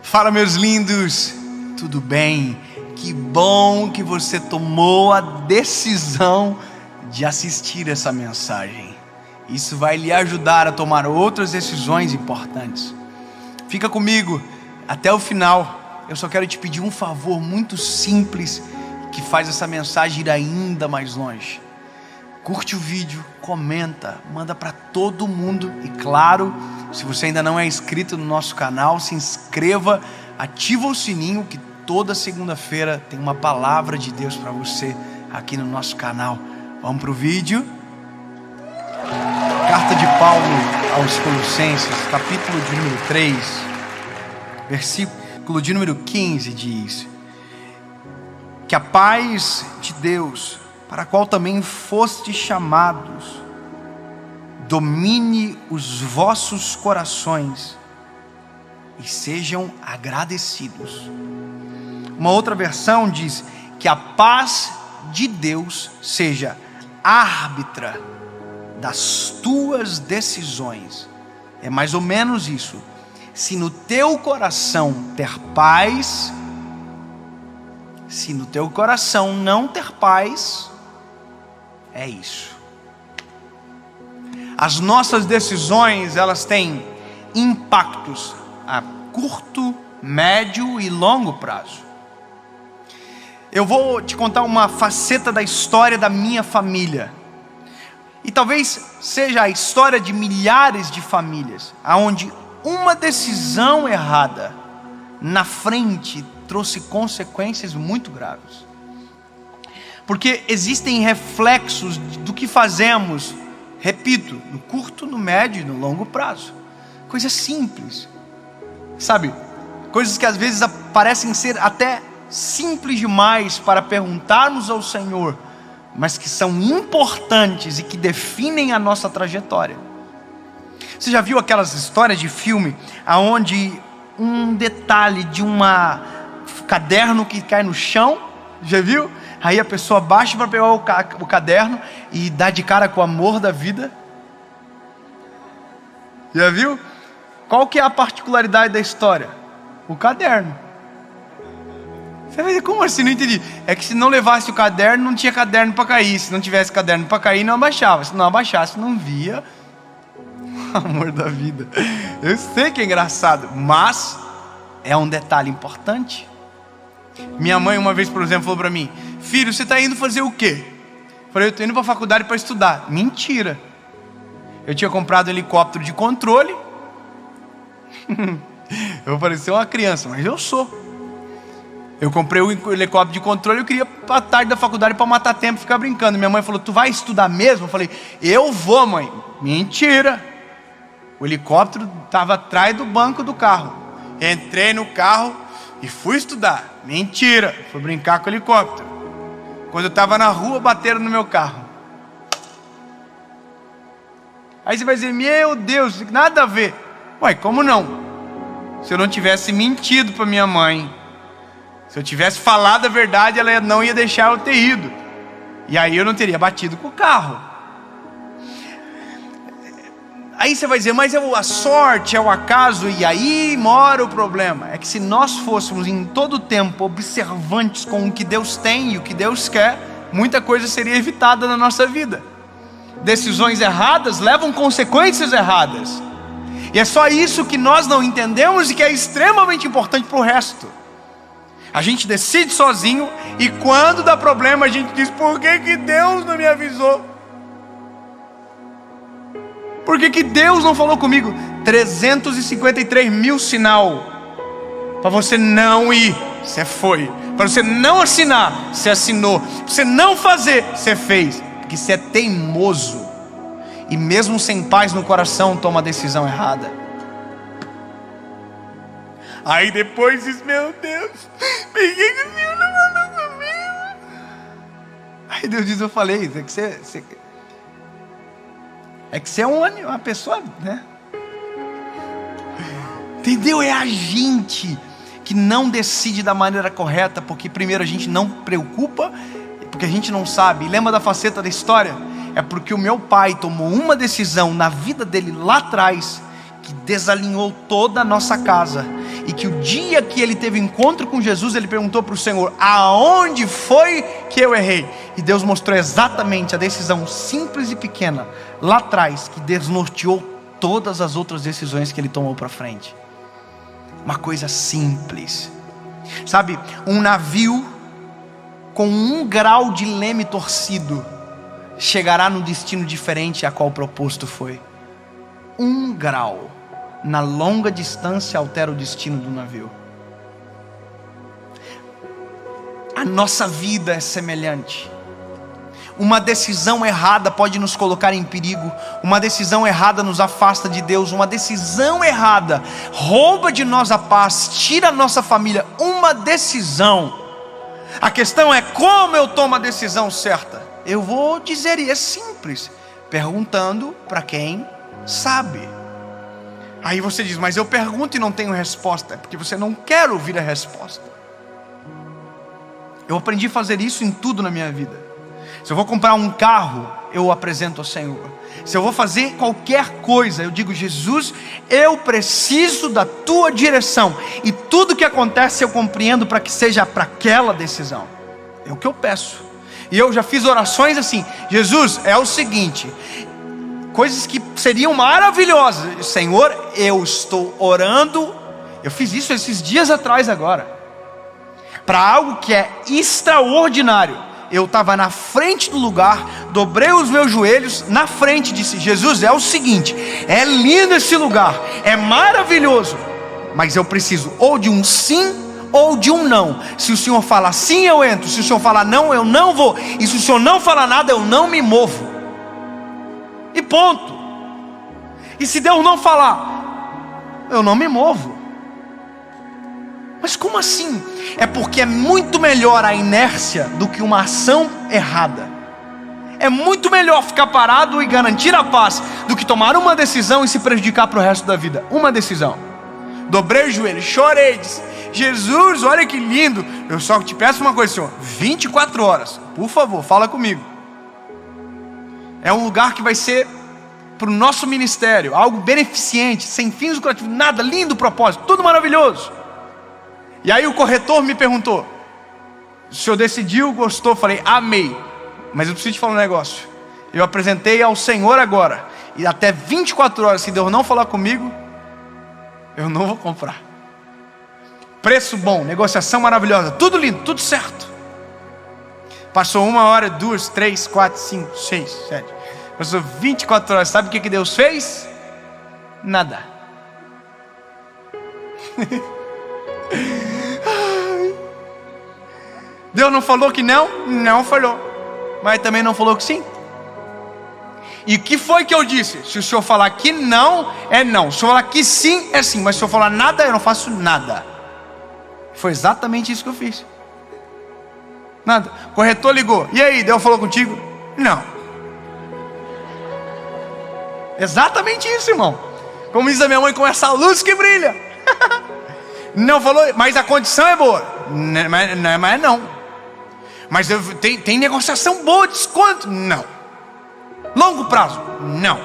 Fala, meus lindos, tudo bem? Que bom que você tomou a decisão de assistir essa mensagem. Isso vai lhe ajudar a tomar outras decisões importantes. Fica comigo até o final. Eu só quero te pedir um favor muito simples que faz essa mensagem ir ainda mais longe. Curte o vídeo, comenta, manda para todo mundo e, claro, se você ainda não é inscrito no nosso canal, se inscreva, ativa o sininho que toda segunda-feira tem uma palavra de Deus para você aqui no nosso canal. Vamos para o vídeo? Carta de Paulo aos Colossenses, capítulo de número 3, versículo de número 15 diz: que a paz de Deus, para a qual também fostes chamados, domine os vossos corações e sejam agradecidos. Uma outra versão diz que a paz de Deus seja árbitra das tuas decisões. É mais ou menos isso. Se no teu coração ter paz, se no teu coração não ter paz, é isso. As nossas decisões, elas têm impactos a curto, médio e longo prazo. Eu vou te contar uma faceta da história da minha família. E talvez seja a história de milhares de famílias, onde uma decisão errada na frente trouxe consequências muito graves. Porque existem reflexos do que fazemos, repito, no curto, no médio e no longo prazo. Coisas simples, sabe? Coisas que às vezes parecem ser até simples demais para perguntarmos ao Senhor, mas que são importantes e que definem a nossa trajetória. Você já viu aquelas histórias de filme onde um detalhe de caderno que cai no chão, já viu? Aí a pessoa baixa para pegar o caderno e dá de cara com o amor da vida. Já viu? Qual que é a particularidade da história? O caderno. Você vai dizer, como assim? Não entendi. É que se não levasse o caderno, não tinha caderno para cair. Se não tivesse caderno para cair, não abaixava. Se não abaixasse, não via o amor da vida. Eu sei que é engraçado, mas é um detalhe importante. Minha mãe uma vez, por exemplo, falou para mim: filho, você está indo fazer o quê? Eu falei: eu estou indo para a faculdade para estudar. Mentira. Eu tinha comprado um helicóptero de controle. Eu vou parecer uma criança, mas eu sou. Eu comprei o helicóptero de controle. Eu queria para a tarde da faculdade para matar tempo e ficar brincando. Minha mãe falou: tu vai estudar mesmo? Eu falei: eu vou, mãe. Mentira. O helicóptero estava atrás do banco do carro. Entrei no carro e fui estudar. Mentira. Fui brincar com o helicóptero. Quando eu estava na rua, bateram no meu carro. Aí você vai dizer: meu Deus, nada a ver. Ué, como não? Se eu não tivesse mentido para minha mãe, se eu tivesse falado a verdade, ela não ia deixar eu ter ido. E aí eu não teria batido com o carro. Aí você vai dizer: mas a sorte, é o acaso. E aí mora o problema. É que se nós fôssemos em todo o tempo observantes com o que Deus tem e o que Deus quer, muita coisa seria evitada na nossa vida. Decisões erradas levam consequências erradas. E é só isso que nós não entendemos e que é extremamente importante para o resto. A gente decide sozinho e quando dá problema a gente diz: por que Deus não me avisou? Por que Deus não falou comigo? 353 mil sinal para você não ir, você foi. Para você não assinar, você assinou. Para você não fazer, você fez. Porque você é teimoso. E mesmo sem paz no coração, toma a decisão errada. Aí depois diz: meu Deus, por que o Senhor não falou comigo? Aí Deus diz: eu falei, é que você é uma pessoa, né? Entendeu? É a gente que não decide da maneira correta, porque primeiro a gente não preocupa, porque a gente não sabe. E lembra da faceta da história? É porque o meu pai tomou uma decisão na vida dele lá atrás, que desalinhou toda a nossa casa. e que o dia que ele teve encontro com Jesus, ele perguntou para o Senhor: aonde foi que eu errei? E Deus mostrou exatamente a decisão simples e pequena lá atrás, que desnorteou todas as outras decisões que ele tomou para frente. Uma coisa simples, sabe? Um navio com 1 grau de leme torcido chegará no destino diferente a qual o proposto foi. 1 grau na longa distância altera o destino do navio. A nossa vida é semelhante. Uma decisão errada pode nos colocar em perigo. Uma decisão errada nos afasta de Deus. Uma decisão errada rouba de nós a paz, tira a nossa família. Uma decisão. A questão é como eu tomo a decisão certa. Eu vou dizer, e é simples, perguntando para quem sabe. Aí você diz: mas eu pergunto e não tenho resposta. É porque você não quer ouvir a resposta. Eu aprendi a fazer isso em tudo na minha vida. Se eu vou comprar um carro, eu apresento ao Senhor. Se eu vou fazer qualquer coisa, eu digo: Jesus, eu preciso da tua direção. E tudo que acontece eu compreendo para que seja para aquela decisão. É o que eu peço. E eu já fiz orações assim: Jesus, é o seguinte, coisas que seriam maravilhosas. Senhor, eu estou orando. Eu fiz isso esses dias atrás agora, para algo que é extraordinário. Eu estava na frente do lugar, dobrei os meus joelhos na frente e disse: Jesus, é o seguinte, é lindo esse lugar, é maravilhoso, mas eu preciso ou de um sim ou de um não. Se o Senhor falar sim, eu entro. Se o Senhor falar não, eu não vou. E se o Senhor não falar nada, eu não me movo. E ponto. E se Deus não falar, eu não me movo. Mas como assim? É porque é muito melhor a inércia do que uma ação errada. É muito melhor ficar parado e garantir a paz do que tomar uma decisão e se prejudicar para o resto da vida. Uma decisão. Dobrei o joelho, chorei, disse: Jesus, olha que lindo. Eu só te peço uma coisa, Senhor: 24 horas, por favor, fala comigo. É um lugar que vai ser para o nosso ministério, algo beneficente, sem fins lucrativos, nada, lindo propósito, tudo maravilhoso. E aí o corretor me perguntou: o senhor decidiu, gostou? Falei: amei. Mas eu preciso te falar um negócio. Eu apresentei ao Senhor agora, e até 24 horas, se Deus não falar comigo, eu não vou comprar. Preço bom, negociação maravilhosa, tudo lindo, tudo certo. Passou 1 hora, 2, 3, 4, 5, 6, 7. Passou 24 horas. Sabe o que Deus fez? Nada. Deus não falou que não? Não falou. Mas também não falou que sim. E o que foi que eu disse? Se o senhor falar que não, é não. Se o senhor falar que sim, é sim. Mas se o senhor falar nada, eu não faço nada. Foi exatamente isso que eu fiz. Nada. O corretor ligou: e aí, Deus falou contigo? Não. Exatamente isso, irmão. Como diz a minha mãe, com essa luz que brilha. Não falou, mas a condição é boa. Mas não. Mas tem negociação boa, desconto? Não. Longo prazo? Não.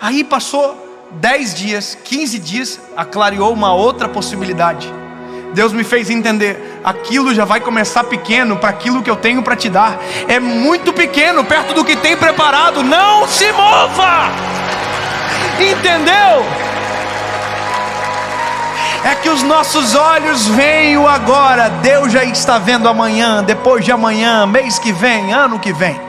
Aí passou 10 dias, 15 dias, clareou uma outra possibilidade. Deus me fez entender: aquilo já vai começar pequeno para aquilo que eu tenho para te dar. É muito pequeno perto do que tem preparado. Não se mova. Entendeu? É que os nossos olhos veem o agora. Deus já está vendo amanhã, depois de amanhã, mês que vem, ano que vem.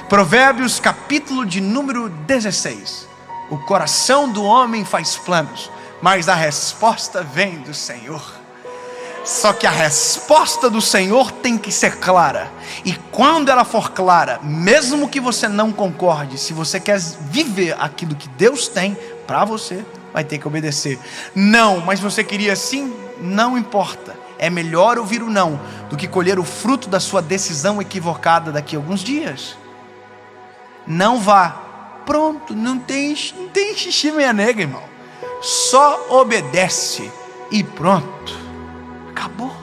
Provérbios capítulo de número 16. O coração do homem faz planos, mas a resposta vem do Senhor. Só que a resposta do Senhor tem que ser clara. E quando ela for clara, mesmo que você não concorde, se você quer viver aquilo que Deus tem para você, vai ter que obedecer. Não, mas você queria sim? Não importa. É melhor ouvir o não do que colher o fruto da sua decisão equivocada daqui a alguns dias. Não vá. Pronto, não tem xixi meia negra, irmão. Só obedece e pronto. Acabou.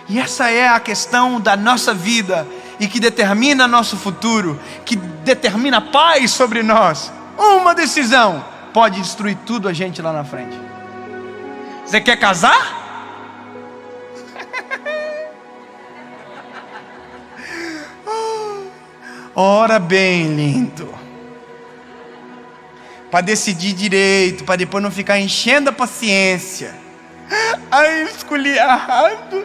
E essa é a questão da nossa vida e que determina nosso futuro, que determina paz sobre nós. Uma decisão. pode destruir tudo a gente lá na frente. Você quer casar? Ora bem, lindo, para decidir direito, para depois não ficar enchendo a paciência. Ai, eu escolhi errado.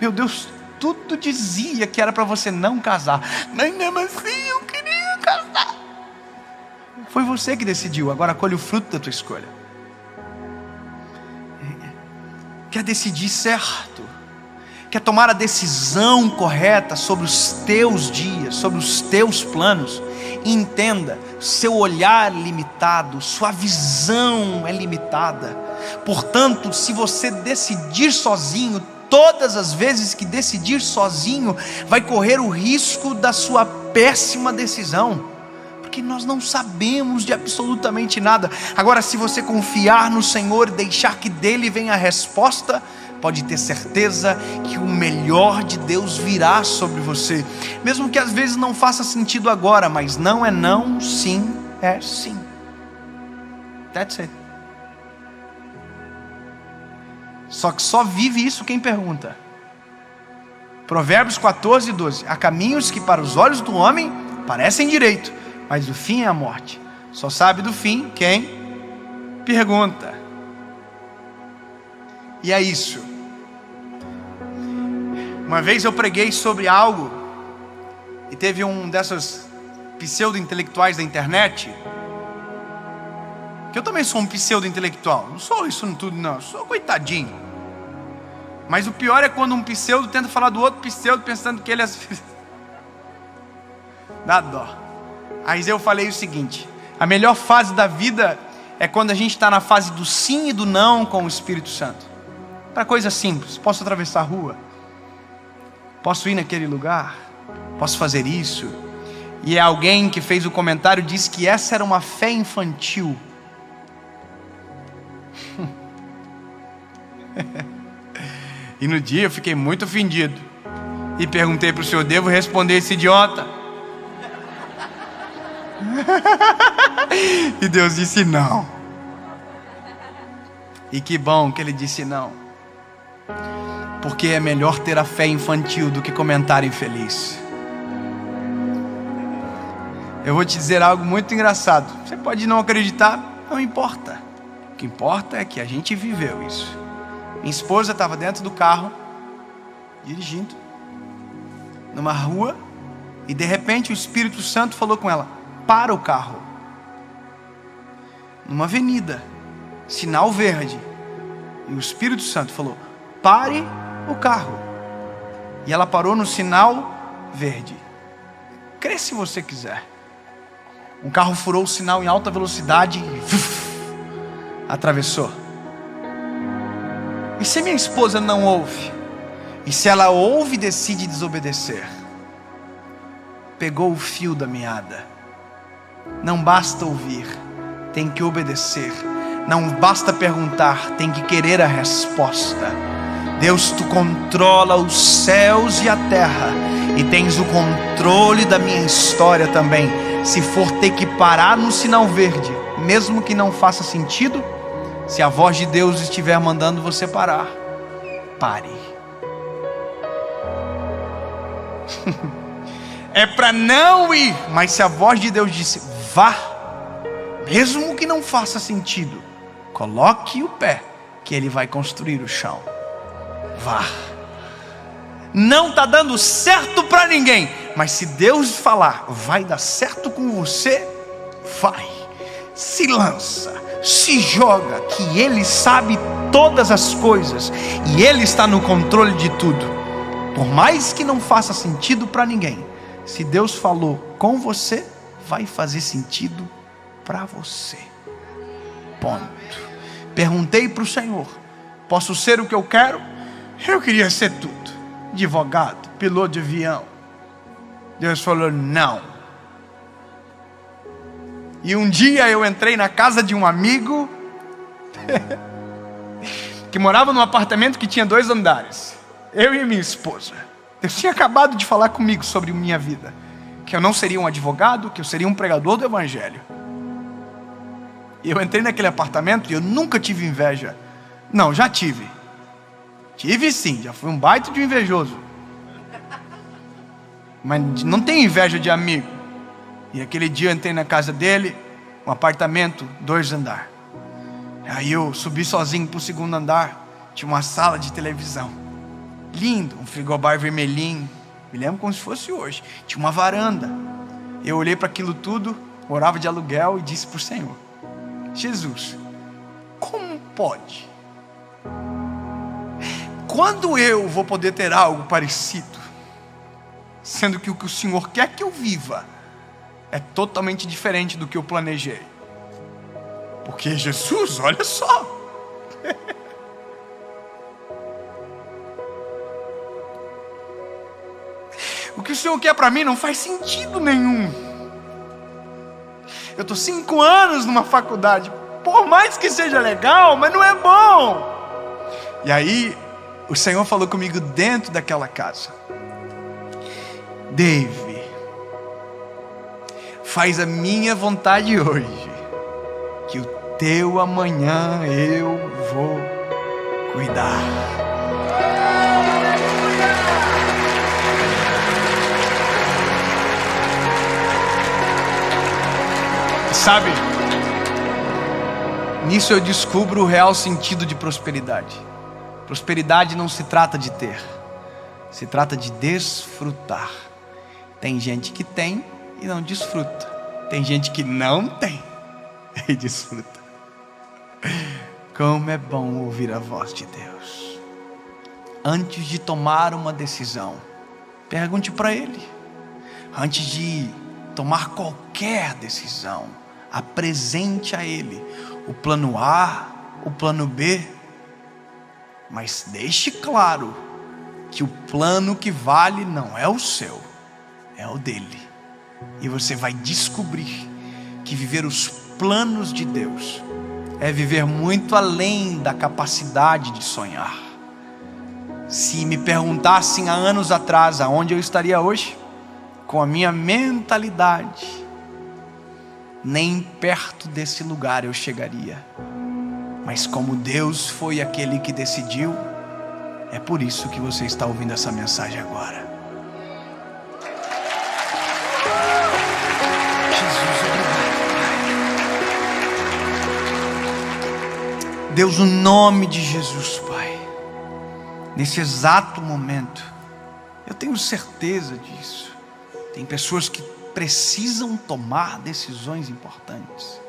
Meu Deus, tudo dizia que era para você não casar, mas mesmo assim eu queria casar. Foi você que decidiu, agora colhe o fruto da tua escolha. Quer decidir certo, quer tomar a decisão correta sobre os teus dias, sobre os teus planos. Entenda, seu olhar é limitado, sua visão é limitada. Portanto, se você decidir sozinho, todas as vezes que decidir sozinho, vai correr o risco da sua péssima decisão, porque nós não sabemos de absolutamente nada. Agora, se você confiar no Senhor e deixar que dele venha a resposta, pode ter certeza que o melhor de Deus virá sobre você, mesmo que às vezes não faça sentido agora, mas não é não, sim é sim. That's it. Só que só vive isso quem pergunta. Provérbios 14:12. Há caminhos que para os olhos do homem parecem direito, mas o fim é a morte. Só sabe do fim quem pergunta. E é isso. Uma vez eu preguei sobre algo e teve um dessas pseudo-intelectuais da internet, que eu também sou um pseudo-intelectual, não sou isso tudo não, sou coitadinho. Mas o pior é quando um pseudo tenta falar do outro pseudo pensando que ele é... Dá dó. Aí eu falei o seguinte: a melhor fase da vida é quando a gente está na fase do sim e do não com o Espírito Santo. Para coisa simples, posso atravessar a rua, posso ir naquele lugar, posso fazer isso. E alguém que fez o comentário disse que essa era uma fé infantil. E no dia eu fiquei muito ofendido e perguntei para o Senhor: devo responder esse idiota? E Deus disse não. E que bom que Ele disse não, porque é melhor ter a fé infantil do que comentário infeliz. Eu vou te dizer algo muito engraçado. Você pode não acreditar, não importa. O que importa é que a gente viveu isso. Minha esposa estava dentro do carro, dirigindo, numa rua, e de repente o Espírito Santo falou com ela: para o carro. Numa avenida, sinal verde. E o Espírito Santo falou: pare o carro. E ela parou no sinal verde. Crê se você quiser. Um carro furou o sinal em alta velocidade e atravessou. E se minha esposa não ouve? E se ela ouve e decide desobedecer? Pegou o fio da meada. Não basta ouvir, tem que obedecer. Não basta perguntar, tem que querer a resposta. Deus, tu controla os céus e a terra, e tens o controle da minha história também. Se for ter que parar no sinal verde, mesmo que não faça sentido, se a voz de Deus estiver mandando você parar, pare. É para não ir, mas se a voz de Deus disse vá, mesmo que não faça sentido, coloque o pé, que Ele vai construir o chão. Vá. Não está dando certo para ninguém, mas se Deus falar vai dar certo com você, vai. Se lança, se joga, que Ele sabe todas as coisas e Ele está no controle de tudo. Por mais que não faça sentido para ninguém, se Deus falou com você, vai fazer sentido para você. Ponto. Perguntei para o Senhor: posso ser o que eu quero? Eu queria ser tudo: advogado, piloto de avião. Deus falou não. E um dia eu entrei na casa de um amigo que morava num apartamento que tinha 2 andares. Eu e minha esposa. Deus tinha acabado de falar comigo sobre minha vida, que eu não seria um advogado, que eu seria um pregador do evangelho. E eu entrei naquele apartamento e eu nunca tive inveja. Não, já tive. Tive sim, já fui um baita de um invejoso. Mas não tenho inveja de amigo. E aquele dia eu entrei na casa dele, um apartamento, 2 andares. Aí eu subi sozinho para o 2º andar. Tinha uma sala de televisão. Lindo, um frigobar vermelhinho. Me lembro como se fosse hoje. Tinha uma varanda. Eu olhei para aquilo tudo, morava de aluguel e disse para o Senhor: Jesus, como pode? Quando eu vou poder ter algo parecido? Sendo que o que o Senhor quer que eu viva é totalmente diferente do que eu planejei. Porque Jesus, olha só. O que o Senhor quer para mim não faz sentido nenhum. Eu estou 5 anos numa faculdade. Por mais que seja legal, mas não é bom. E aí, o Senhor falou comigo dentro daquela casa: Dave, faz a minha vontade hoje, que o teu amanhã eu vou cuidar. Sabe, nisso eu descubro o real sentido de prosperidade. Prosperidade não se trata de ter, se trata de desfrutar. Tem gente que tem e não desfruta. Tem gente que não tem e desfruta. Como é bom ouvir a voz de Deus. Antes de tomar uma decisão, pergunte para Ele. Antes de tomar qualquer decisão, apresente a Ele o plano A, o plano B, mas deixe claro que o plano que vale não é o seu, é o dele. E você vai descobrir que viver os planos de Deus é viver muito além da capacidade de sonhar. Se me perguntassem há anos atrás aonde eu estaria hoje, com a minha mentalidade, nem perto desse lugar eu chegaria. Mas como Deus foi aquele que decidiu, é por isso que você está ouvindo essa mensagem agora. Jesus, obrigado. Deus, no nome de Jesus, Pai, nesse exato momento, eu tenho certeza disso. Tem pessoas que precisam tomar decisões importantes.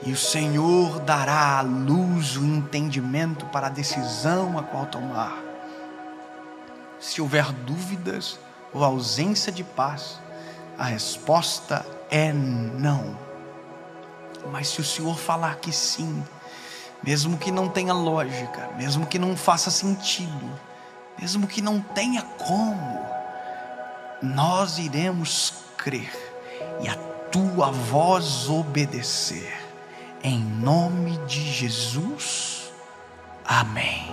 E o Senhor dará a luz, o entendimento para a decisão a qual tomar. Se houver dúvidas ou ausência de paz, a resposta é não. Mas se o Senhor falar que sim, mesmo que não tenha lógica, mesmo que não faça sentido, mesmo que não tenha como, nós iremos crer e a tua voz obedecer. Em nome de Jesus, amém.